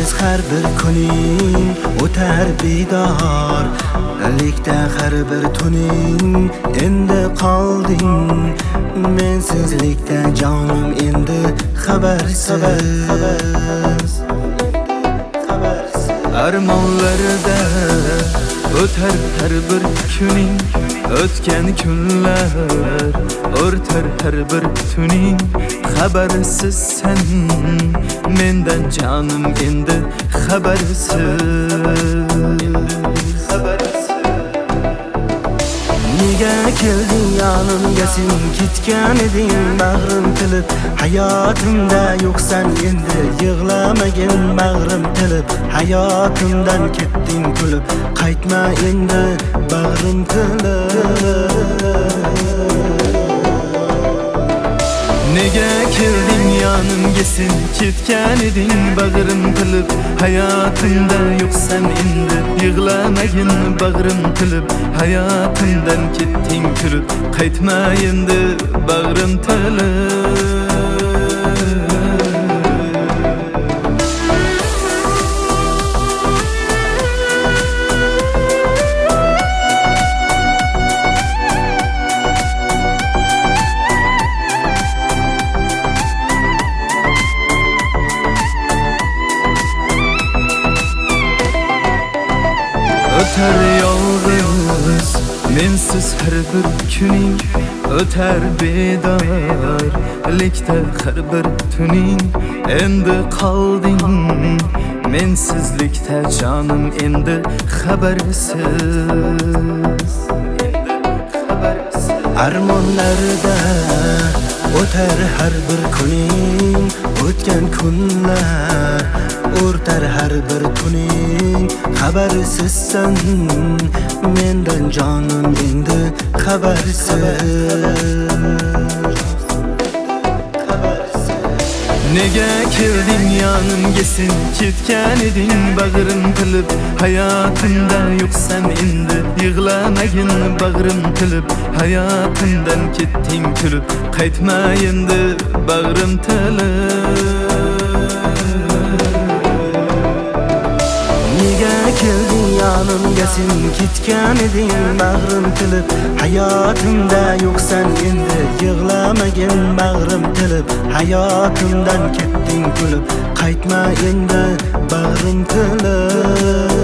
Mensiz har bir kuning o'tar bidor, likda har bir tuning endi qolding. Mensizlikda jonim endi xabarsiz. Armonlarda o'tar har bir kuning, o'tgan kunlar o'rtar har bir tuning. Xabarsiz sen mendan jonim endi xabarsiz. Nega kelding yonimga sen ketgan eding, bag'rim tilib hayotimda yo'qsan endi. Yig'lamagin bag'rim tilib hayotimdan ketding kulib, qaytma endi bag'rim tilib. Nega kelding yonimga sen ketgan eding, bag'rim tilib hayotimda yo'qsan endi. Yig'lamagin bag'rim tilib hayotimdan ketding kulib, qaytma endi bag'rim tilib. O'tar yolg'iz mensiz har bir kuning, o'tar bedorlikda har bir tuning endi qolding. Mensizlikda jonim endi xabarsiz. Armonlarda o'tar har bir kuning, o'tgan kunlar o'rtar har bir tuning. Xabarsizsan mendan jonim endi xabarsiz. Nega kelding yonimga sen ketgan eding, bag'rim tilib hayotimda yo'qsan endi. Yig'lamagin bag'rim tilib hayotimdan ketding kulib, qaytma endi bag'rim tilib. Nega kelding yonimga sen ketgan eding, bag'rim tilib hayotimda yo'qsan endi. Yig'lamagin bag'rim tilib hayotimdan ketding kulib, qaytma endi bag'rim tilib.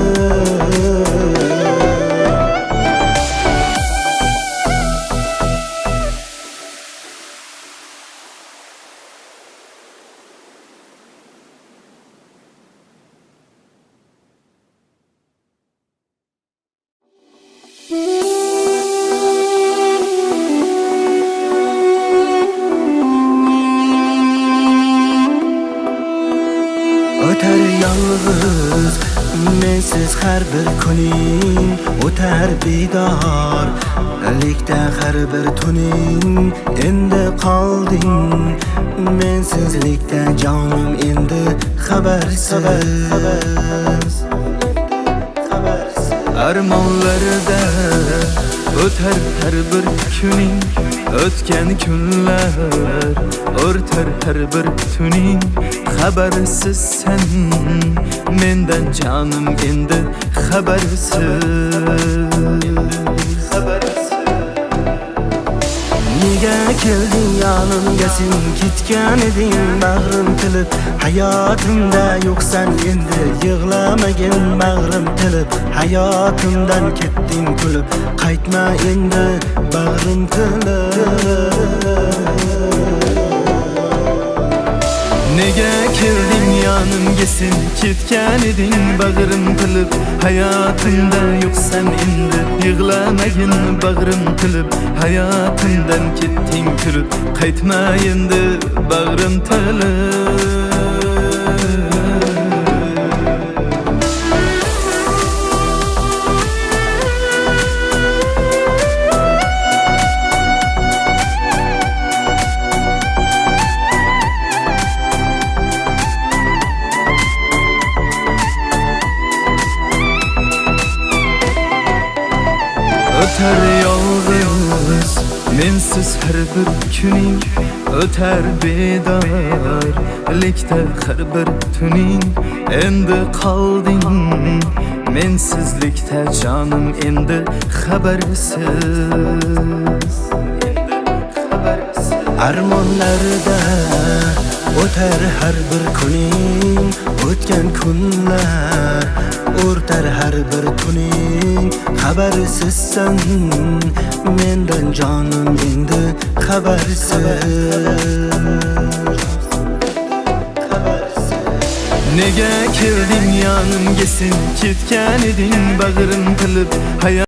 O'tar yolg'iz mensiz har bir kuning, o'tar bidor likda har bir tuning endi qolding. Mensizlikda jonim endi xabarsiz. Armonlarda o'tar har bir kuning, o'tgan kunlar o'rtar har bir tuning. Xabarsiz sen mendan jonim endi xabarsiz. Nega kelding yonimga sen ketgan eding, bag'rim tilib hayotimda yo'qsan endi. Yig'lamagin bag'rim tilib hayotimdan ketding kulib, qaytma endi bag'rim tilib. Nega kelding yonimga sen ketgan eding, bag'rim tilib hayotimda yo'qsan endi. Yig'lamagin bag'rim tilib hayotimdan ketding kulib, qaytma endi bag'rim tilib. O'tar yolg'iz mensiz har bir kuning, o'tar bedarlikda har bir tuning. Endi qolding mensizlikda jonim, endi xabarsiz. Armonlarda o'tar har bir kuning, o'tgan kunlar o'rtar har bir tuning. Xabarsizsan mendan jonim, endi xabarsiz. Nega kelding yonimga sen, ketgan eding bag'rim qilib hayot